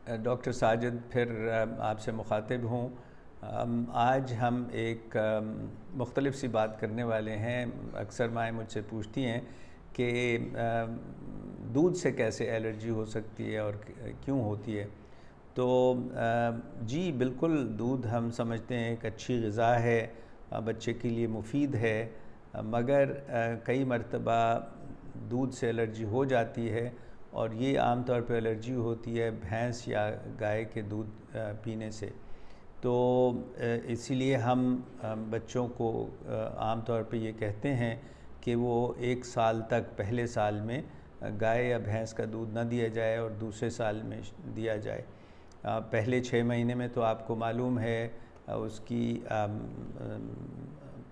Doctor Sajid फिर आपसे मुखातिब हूँ। आज हम एक मुख्तलिफ सी बात करने वाले हैं। अक्सर माएँ मुझसे पूछती हैं कि दूध से कैसे एलर्जी हो सकती है और क्यों होती है। तो जी बिल्कुल, दूध हम समझते हैं एक अच्छी ग़िज़ा है, बच्चे के लिए मुफीद है, मगर कई मरतबा दूध से एलर्जी हो जाती है और ये आम तौर पे एलर्जी होती है भैंस या गाय के दूध पीने से। तो इसीलिए हम बच्चों को आम तौर पे ये कहते हैं कि वो 1 साल तक पहले साल में गाय या भैंस का दूध ना दिया जाए और दूसरे साल में दिया जाए। पहले 6 महीने में तो आपको मालूम है उसकी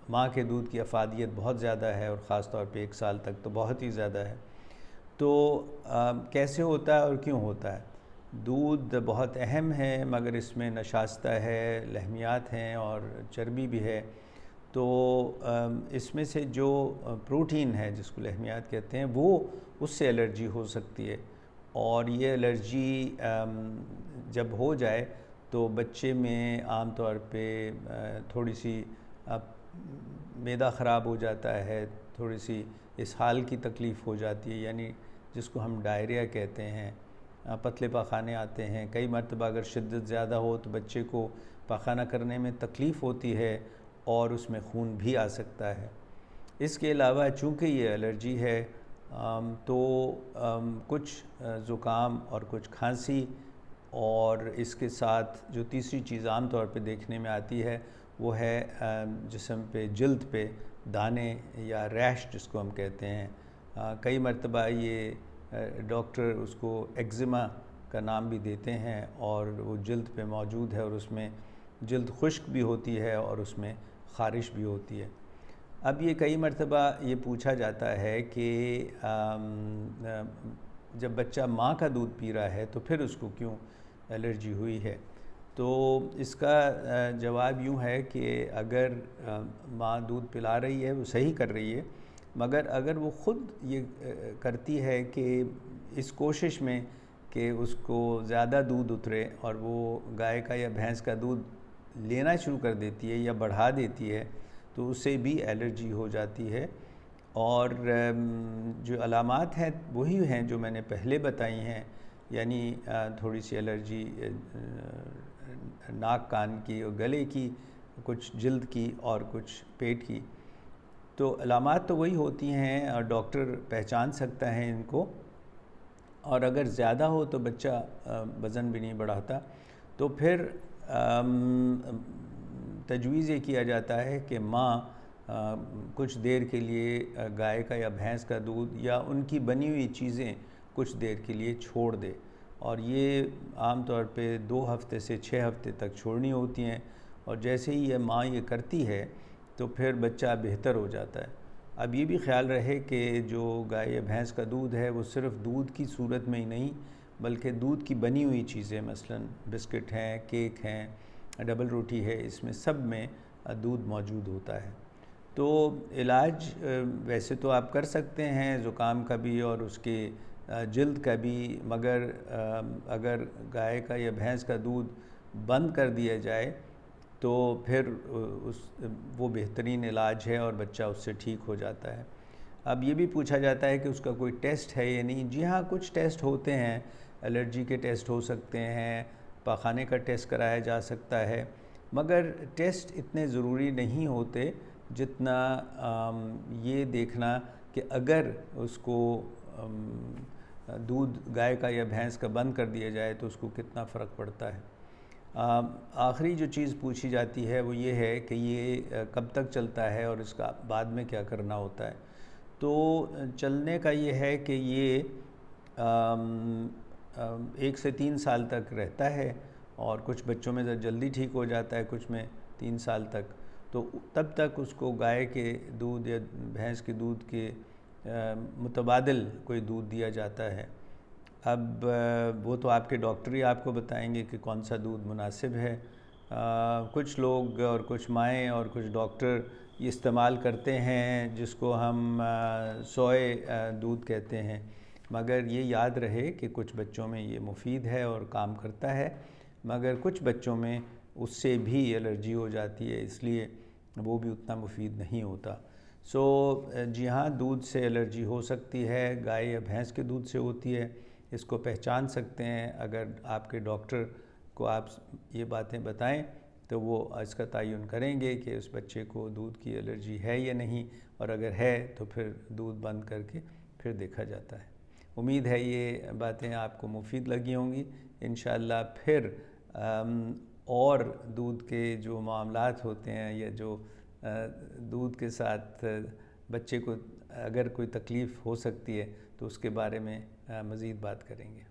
माँ के दूध की अफादियत बहुत ज़्यादा है और ख़ास तौर पे 1 साल तक तो बहुत ही ज़्यादा है। तो कैसे होता है और क्यों होता है? दूध बहुत अहम है, मगर इसमें नशास्ता है, लहमियात हैं और चर्बी भी है। तो इसमें से जो प्रोटीन है जिसको लहमियात कहते हैं, वो उससे एलर्जी हो सकती है। और ये एलर्जी जब हो जाए तो बच्चे में आम तौर पे थोड़ी सी मैदा ख़राब हो जाता है, थोड़ी सी इसहाल की तकलीफ़ हो जाती है, यानी जिसको हम डायरिया कहते हैं, पतले पाखाने आते हैं। कई मरतबा अगर शिद्दत ज़्यादा हो तो बच्चे को पाखाना करने में तकलीफ़ होती है और उसमें खून भी आ सकता है। इसके अलावा चूँकि ये एलर्जी है तो कुछ ज़ुकाम और कुछ खांसी, और इसके साथ जो तीसरी चीज़ आम तौर पे देखने में आती है वो है जिस्म पे, जिल्द पे दाने या रैश जिसको हम कहते हैं। कई मरतबा ये डॉक्टर उसको एक्जिमा का नाम भी देते हैं और वो जिल्द पे मौजूद है और उसमें जिल्द खुश्क भी होती है और उसमें ख़ारिश भी होती है। अब ये कई मरतबा ये पूछा जाता है कि जब बच्चा माँ का दूध पी रहा है तो फिर उसको क्यों एलर्जी हुई है? तो इसका जवाब यूँ है कि अगर माँ दूध पिला रही है, वो सही कर रही है, मगर अगर वो ख़ुद ये करती है कि इस कोशिश में कि उसको ज़्यादा दूध उतरे और वो गाय का या भैंस का दूध लेना शुरू कर देती है या बढ़ा देती है, तो उससे भी एलर्जी हो जाती है। और जो अलामात हैं वही हैं जो मैंने पहले बताई हैं, यानी थोड़ी सी एलर्जी नाक कान की और गले की, कुछ जिल्द की और कुछ पेट की। तो अलामात तो वही होती हैं और डॉक्टर पहचान सकता है इनको। और अगर ज़्यादा हो तो बच्चा वज़न भी नहीं बढ़ाता, तो फिर तजवीज़ ये किया जाता है कि माँ कुछ देर के लिए गाय का या भैंस का दूध या उनकी बनी हुई चीज़ें कुछ देर के लिए छोड़ दे, और ये आम तौर पे 2 हफ़्ते से 6 हफ़्ते तक छोड़नी होती हैं। और जैसे ही ये माँ ये करती है तो फिर बच्चा बेहतर हो जाता है। अब ये भी ख्याल रहे कि जो गाय या भैंस का दूध है वो सिर्फ़ दूध की सूरत में ही नहीं, बल्कि दूध की बनी हुई चीज़ें, मसलन बिस्किट हैं, केक हैं, डबल रोटी है, इसमें सब में दूध मौजूद होता है। तो इलाज वैसे तो आप कर सकते हैं ज़ुकाम का भी और उसके जिल्द का भी, मगर अगर गाय का या भैंस का दूध बंद कर दिया जाए तो फिर वो बेहतरीन इलाज है और बच्चा उससे ठीक हो जाता है। अब ये भी पूछा जाता है कि उसका कोई टेस्ट है या नहीं। जी हाँ, कुछ टेस्ट होते हैं, एलर्जी के टेस्ट हो सकते हैं, पाखाने का टेस्ट कराया जा सकता है, मगर टेस्ट इतने ज़रूरी नहीं होते जितना ये देखना कि अगर उसको दूध गाय का या भैंस का बंद कर दिया जाए तो उसको कितना फ़र्क पड़ता है। आखिरी जो चीज़ पूछी जाती है वो ये है कि ये कब तक चलता है और इसका बाद में क्या करना होता है। तो चलने का ये है कि ये 1 से 3 साल तक रहता है और कुछ बच्चों में जल्दी ठीक हो जाता है, कुछ में 3 साल तक। तो तब तक उसको गाय के दूध या भैंस के दूध के मुतबादिल कोई दूध दिया जाता है। अब वो तो आपके डॉक्टर ही आपको बताएंगे कि कौन सा दूध मुनासिब है। कुछ लोग और कुछ माएँ और कुछ डॉक्टर ये इस्तेमाल करते हैं जिसको हम सोया दूध कहते हैं, मगर ये याद रहे कि कुछ बच्चों में ये मुफीद है और काम करता है, मगर कुछ बच्चों में उससे भी एलर्जी हो जाती है, इसलिए वो भी उतना मुफीद नहीं होता। जी हाँ, दूध से एलर्जी हो सकती है, गाय या भैंस के दूध से होती है। इसको पहचान सकते हैं अगर आपके डॉक्टर को आप ये बातें बताएं तो वो इसका तयन करेंगे कि उस बच्चे को दूध की एलर्जी है या नहीं, और अगर है तो फिर दूध बंद करके फिर देखा जाता है। उम्मीद है ये बातें आपको मुफीद लगी होंगी। इंशाअल्लाह फिर और दूध के जो मामलात होते हैं या जो दूध के साथ बच्चे को अगर कोई तकलीफ़ हो सकती है तो उसके बारे में मज़ीद बात करेंगे।